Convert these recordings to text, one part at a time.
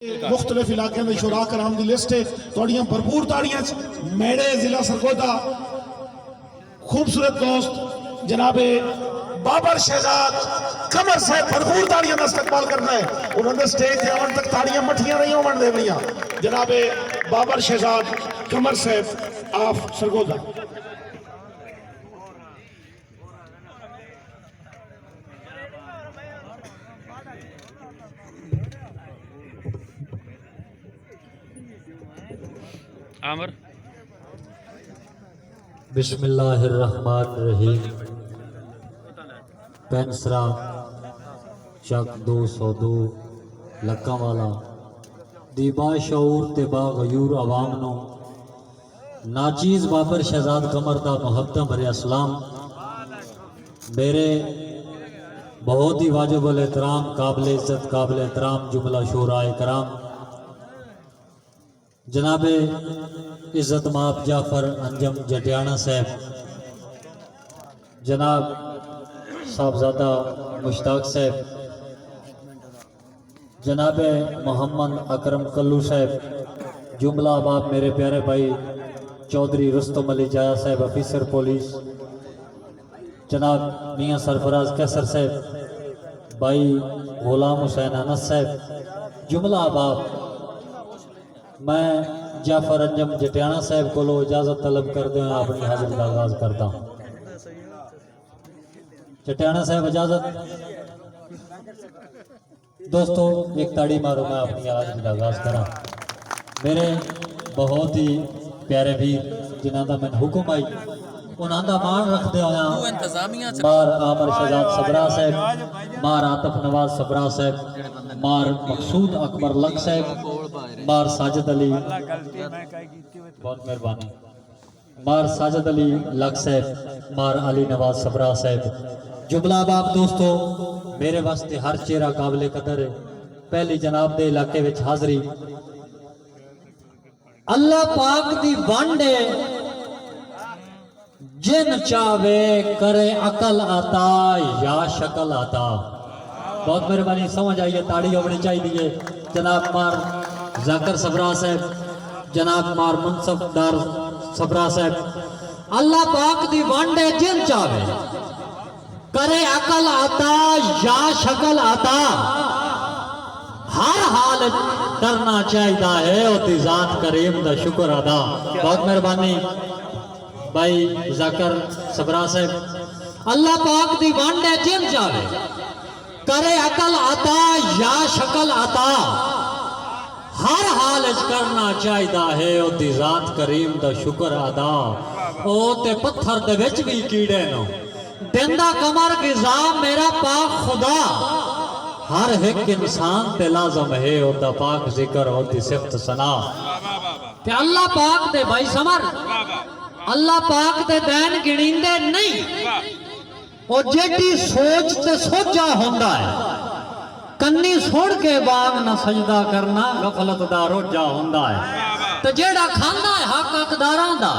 मुख्तलिफ इलाके में शुरा कराम की लिस्ट है थोड़ियां भरपूर ताड़ियां मेड़े जिला सरगोदा खूबसूरत दोस्त जनाबे बाबर शहजाद कमर से भरपूर ताड़ियां का इस्तेमाल करना है। उन्होंने स्टेज से आवन तक ताड़ियां मठियां नहीं होवन देनियां। जनाबे बाबर शहजाद कमर से ऑफ सरगोदा। आमर बिस्मिल्लाहिर्रहमानिर्रहीम। पेंसरा चक 202 लक्का वाला दी बाशऊर ते बागयूर अवाम नो नाचीज बाबर शहजाद कमर दा मुहब्बत भरे सलाम। मेरे बहुत ही वाजिब एहतराम काबिल इज्जत काबिल एहतराम जुमला शोराए कराम जनाबे इज्जत माप जाफर अंजम जटियाना साहब, जनाब साहबजादा मुश्ताक साहब, जनाबे मोहम्मद अकरम कल्लू साहब, जुमला बाप मेरे प्यारे भाई चौधरी रुस्तम अली जाया साहब ऑफिसर पुलिस, जनाब मियाँ सरफराज कैसर साहब, भाई गुलाम हुसैन अनस साहब, जुमला बाप मैं जाफर अंजम जटियाना साहब को इजाजत तलब करते हुए अपनी हाजिरी का आगाज करता हूँ। जटियाना साहब इजाजत। दोस्तों एक ताड़ी मारो मैं अपनी हाजिरी का आगाज करा। मेरे बहुत ही प्यारे वीर जिन्हों का मैं हुक्म आई उन्होंने मान रखते हुए मार आमर शहजाद सबरा साहब, मार आतफ नवाज सबरा साहब, मार मकसूद अकबर लक साहब, मार साजिद अली बहुत मेहरबानी, मार साजिद अली लक साहब, मार अली नवाज सबरा साहब, जुमला बाप। दोस्तों मेरे वास्ते हर चेहरा काबिल कदर है। पहली जनाब दे इलाके विच हाजरी अल्लाह पाक दी वंड है जिन चावे करे अकल आता या शकल आता। बहुत मेहरबानी समझ आइए ताड़ी होनी चाहिए। जनाब मार जाकर सबरा साहब, जनाब मार मुनसफदार सबरा साहब। अल्लाह पाक दी वंड है जिन चावे करे अकल आता या शकल आता। हर हाल करना चाहिए है और जात करीम दा शुक्र अदा। बहुत मेहरबानी भाई जाकर सबरा साहब। अल्लाह पाक दी वंड है जिन चावे करे अकल आता या शकल आता। हर हाल करना चाहिए है और जात करीम दा शुक्र अदा। ओ ते पत्थर दे विच भी कीड़े नो देंदा कमर गिजा मेरा पाक खुदा। हर एक इंसान ते लाजम है और दा पाक जिक्र और दी सिफ्त सना। ते अल्लाह पाक दे भाई समर अल्लाह पाक दे दैन गिणींदे नहीं। और जेडी सोच ते सोचा होंदा है कन्नी सुन के बाग न सजदा करना गफलत दा रोजा होंदा है। तो जेड़ा खांदा है हक हकदारां दा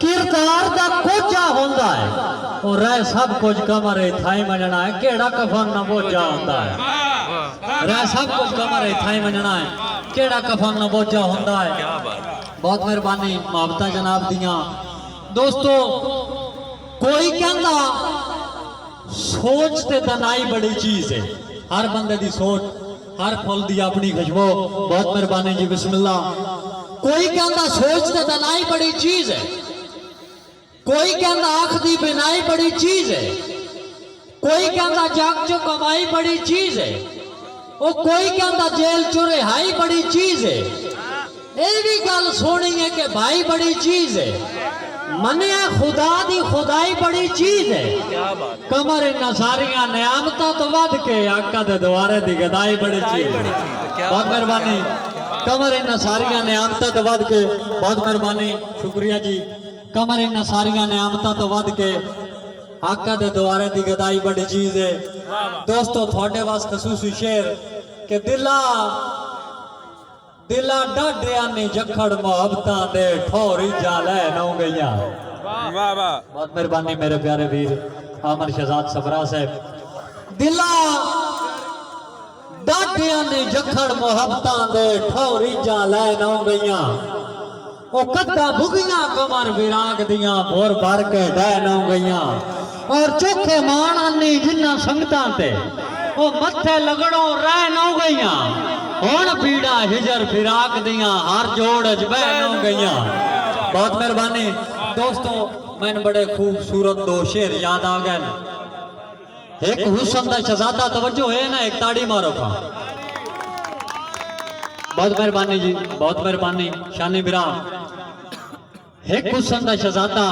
किरदार दा कोजा होंदा है। और रह सब कुछ कमरे थाई मनना है केड़ा कफन न बोझा होंदा है। रह सब कुछ कमरे थाई मनना है केड़ा कफन न बोझा होंदा है। बहुत मेहरबानी मुहब्बतां जनाब दियां। दोस्तों कोई कहता सोच ते तनाई बड़ी चीज है। हर बंदे दी सोच हर फल दी अपनी खुशबू। बहुत मेहरबानी जी बिस्मिल्लाह। कोई कहता सोच ते तनाई बड़ी चीज है, कोई कहता आंख दी बिनाई बड़ी चीज है, कोई कहता जग चो कमाई बड़ी चीज है, और कोई कहता जेल चो रिहाई बड़ी चीज है। ये भी गल सोनी है कि भाई बड़ी चीज है। मनिया खुदा दी खुदाई बड़ी चीज है। कमर इन्ना सारिया नियामतां तो वध के आका दे द्वारे दी गदाई बड़ी चीज है। बहुत मेहरबानी। कमर इन्ना सारिया नियामतां तो वध के बहुत मेहरबानी शुक्रिया जी। कमर इन्ना सारिया नियामतां तो वध के आका दे द्वारे दी गदाई बड़ी चीज है। दोस्तों थोड़े वास्ते खसूसी शेर के दिला दिला डाडिया ने जखड़ मुहब्बतां दे ठोरी जा लै नौ गईया। बहुत मेहरबानी मेरे प्यारे वीर आमर शहजाद सबरा साहब। दिला डाटियां ने जखड़ मोहब्बतां दे ठौरी जा लै नौ गईयां ओ कद्दा बुगियां कमर विराग दियां भोर भर के डै नौ गईयां और चोखे मान आनी जिन्ना संगतां ते ओ मथे लगड़ो रह नौ गईयां हुण पीड़ा हिजर फिराक दियां हर जोड़ च बह नौ गईयां। बहुत मेहरबानी दोस्तों, मैंने बड़े खूबसूरत दो शेर याद आ गए। एक हुस्न दा शहजादा, तवज्जो है ना, एक ताड़ी मारो खा। बहुत मेहरबानी जी, बहुत मेहरबानी शानी बिरा। एक हुस्न दा शहजादा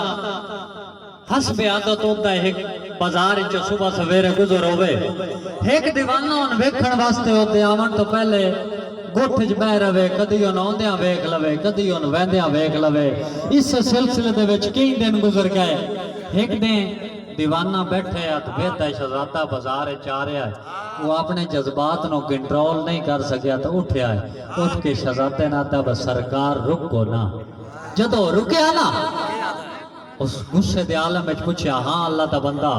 हसबे आदत होता है, एक बाजार च सुबह सवेरे गुजर होवे, एक दीवाना उन वेखण वास्ते होते आवन तो पहले गुठ च बह रवे, कदी उन आउंदियां वेख लवे, कदी उन वहंदियां वेख लवे। इस सिलसिले दे विच कई दिन गुजर गए। एक दिन दीवाना बैठे हथ बेहता शहजादा बाजार च आ रहा है, वो अपने जज्बात नो कंट्रोल नहीं कर सकिया तो उठया है। उठ के शहजादे ने आदा बस सरकार रुको ना। जदों रुकया ना, उस गुस्से दे आलम में पूछया, हाँ अल्लाह दा बंदा,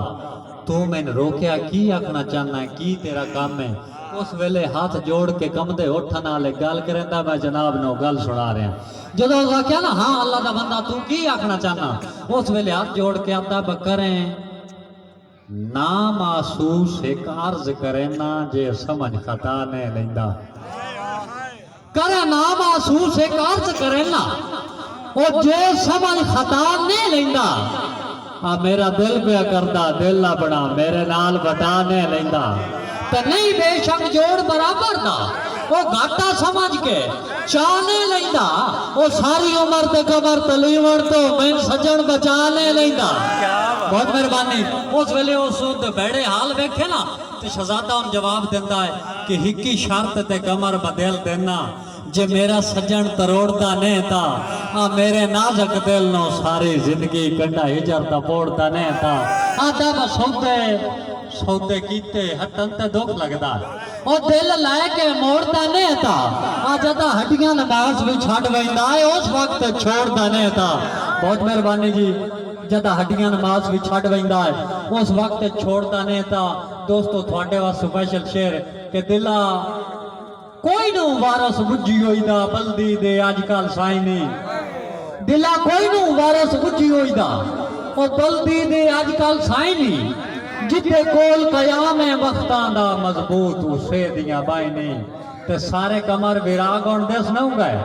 तू मैंने रोकया की आखना चाहना है, की तेरा काम है? उस वेले हाथ जोड़ के कमदे उठन वाले गल करेंदा, मैं जनाब नो गल सुना रहा। जदों आख्या ना, हाँ अल्लाह दा बंदा तू की आखना चाहना, उस वेले हाथ जोड़ के आदा बकरें ना महसूस एक अर्ज करे ना, जे समझ खता ने लेंदा करे, ना महसूस एक अर्ज करे ना, ओ जे समझ खता ने लेंदा। आ मेरा दिल पिया करदा, दिल ना बना मेरे नाल बटा ने लेंदा। ते नहीं बेशक जोड़ बराबर दा, वो घाटा समझ के चाने लेंदा, वो सारी उम्र ते कमर तलीवण तो मैं सजन बचाने लेंदा। बहुत मेहरबानी। उस वेले उस बेड़े हाल वेखे ना, तो शहजादा उन जवाब देंदा है कि हिक्की शर्त ते कमर बदल देना, जे मेरा सजन तरोड़दा नहीं था, आ मेरे नाजक दिल नो सारी जिंदगी कंडा हिजर दा पोड़दा नहीं था। आदा मैं सौदे कीते हटन ते दुख लगदा, ओ दिल लैके मोड़दा नहीं था। आ जदा हड्डियां नमाज भी छड़ वैंदा है, उस वक्त छोड़दा नहीं था। बहुत मेहरबानी जी। जदा हड्डियां नमाज भी छड़ वैंदा है, उस वक्त छोड़दा नहीं था। दोस्तों थोड़े वास्ते स्पेशल शेर के दिला कोई नू वारस बुझी होई दा, बल्दी दे अजकल साई नहीं। दिला कोई नू वारस बुझी होई दा, ओ बल्दी दे अजकल साई नहीं। जिथे कोल कयाम है वक्तां दा मजबूत, उसे दियां बाई नहीं। ते सारे कमर विराग होण दस न गए,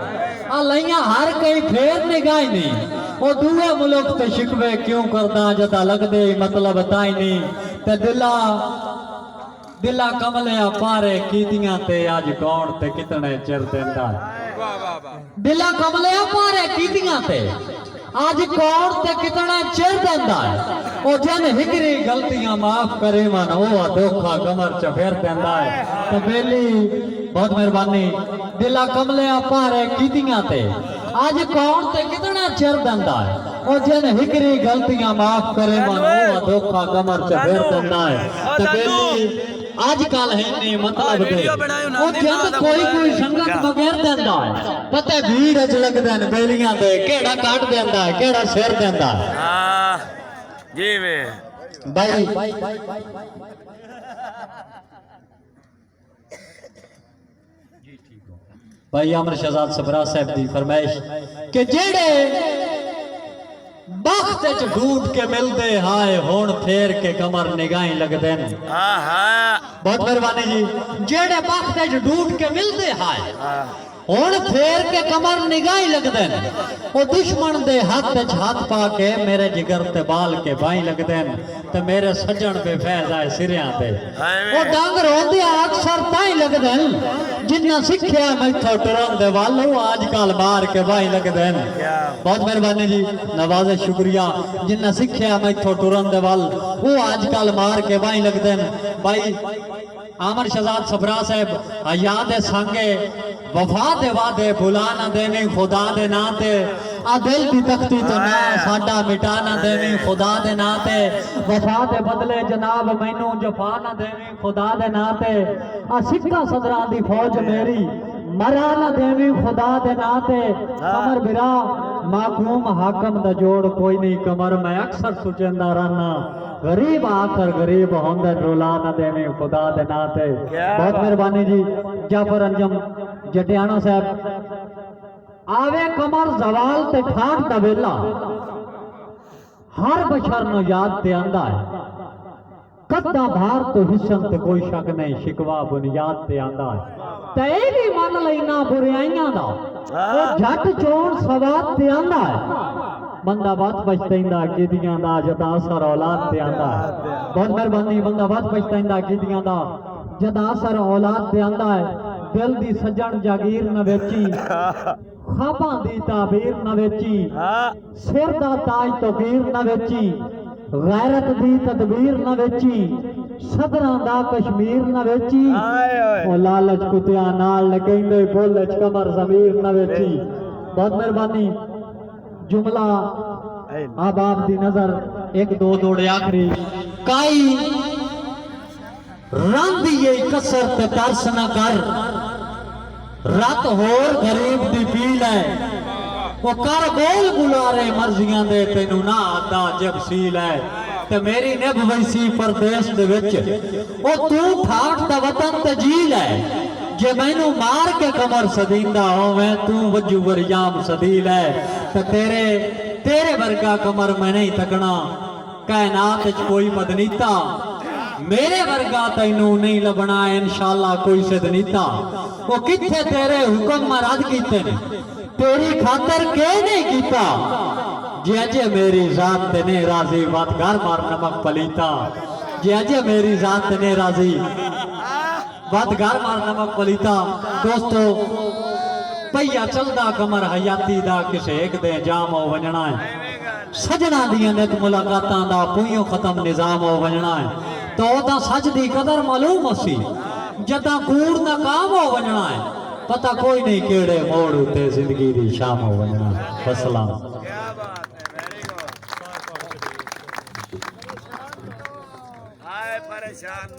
आ लइयां हर कई फेर निगाह नहीं। ओ दूए मुल्क ते शिकवे क्यों करदा, जदा लगदे मतलब ताई नहीं। ते दिला कमले पारे कीतियां ते अज कौन ते कितने चिर देंदा। दिला कमले पारे कीतियां ते अज कौन ते कितना चिर देंदा है। ओ जन हिगरी गलतियां माफ करे मन, ओ धोखा कमर च फेर देंदा है। ते बेली बहुत मेहरबानी। दिला कमले पारे कीतियां ते अज कौन ते कितना चिर देंदा है। ओ जन हिगरी गलतियां माफ करे मन, ओ धोखा कमर च फेर देंदा है। ते बेली आजकल है नहीं मतलब दे, ओ जद कोई संगत बगैर देंदा है, पता भीड़ च लगदे ने बेलियां दे, केड़ा काट देंदा है, केड़ा सिर देंदा है। हां जी वे भाई भाई अमर शहजाद सबरा साहब दी फरमाइश कि जेड़े बख्त च ढूंढ के मिलते हाय हुण फेर के कमर निगाही लगदे न। बहुत मेहरबानी जी। जेड़े बख्त च ढूंढ के मिलते हाय हुण फेर के कमर निगाही लगदे न। ओ दुश्मन दे हाथ च हाथ पा के मेरे जिगर ते बाल के बाई लगदे न, ते मेरे सज्जन बेफैज आए सिरियां ते। ओ डंग रोंदे अक्सर ताई लगदे न, जिन्ना सिक्ख्या मैथों टुरन दे वाल आजकल मार के बाई लगदे न। बहुत मेहरबानी जी, नवाज़े शुक्रिया। जिन्ना सिक्ख्या मैथों टुरन दे वाल वो आजकल मार के बाई लगदे न। भाई आमर शहजाद सबरा साहब याद संगे वफा दे वादे भुला ना देवी खुदा दे ना ते, आ दिल दी तख्ती तो ना साडा मिटा ना देवी खुदा दे ना ते, वफा दे बदले जनाब मैनू जफा ना देवी खुदा दे ना ते, आ सिक्का सदरां दी फौज मेरी मरा न देवी खुदा दे नाते कमर बिरा माकूम हाकम दा जोड़ कोई नहीं कमर मैं अक्सर सुचेंदा रहना गरीब आकर गरीब होंदे रुला न देवी खुदा दे नाते। बहुत मेहरबानी जी जाफर अंजम जटियाना साहब। आवे कमर जवाल ते ठाक दा वेला हर बशर नु याद ते आंदा है कद्दा भार तो हिस्सन ते कोई शक नहीं शिकवा बुनियाद ते आंदा है ते ये भी मन लेना बुराइयां दा ओ झट चोण सवाद ते आंदा है बंदा बात बचतैंदा गिदियां दा जदा असर औलाद ते आंदा है। बहुत मेहरबानी बंदा बात बचतैंदा गिदियां दा जदा असर औलाद ते आंदा है। दिल दी सजन जागीर न वेची खाबां दी ताबीर न वेची सिर दा ताज तकीर न वेची गैरत दी तदबीर न वेची सदरां दा कश्मीर न वेची ओ लालच कुतिया नाल लकैंदे बोले कमर जमीर न वेची। बहुत मेहरबानी जुमला आबाब दी नजर एक दो दौड़े आखिरी काई रंदी ये कसर ते तरस न कर रत होर गरीब दी पील है वो कर बोल बुलारे मर्जियां दे तेनू ना आता जब सील है ते मेरी निभ वैसी परदेश दे विच ओ तू ठाठ दा वतन ते झील है जे मैनू मार के कमर सदींदा होवे तू वजू वरियाम सदील है ते तेरे वर्गा कमर मैं नहीं तकना कायनात च कोई बदनीता मेरे वर्गा तैनू नहीं लबना इंशाअल्लाह कोई सिदनीता वो किथे तेरे हुक्म मरद कीते ने तेरी खातर के नहीं कीता जे अजे मेरी जात ते ने राजी बात घर मार नमक पलीता जे अजे मेरी जात ते ने राजी बात घर मार नमक पलीता। दोस्तों भैया चलदा कमर हयाती दा किसे एक दे जाम हो वजना है सजना दियां नित मुलाकातां दा पुइयों खत्म निजाम हो वजना है तो ओदा सच दी कदर मालूम सी जदा कूड़ नाकाम हो वजना है पता कोई नहीं केड़े मोड़ उते जिंदगी दी शाम हो वजना है। अस्सलाम परेशान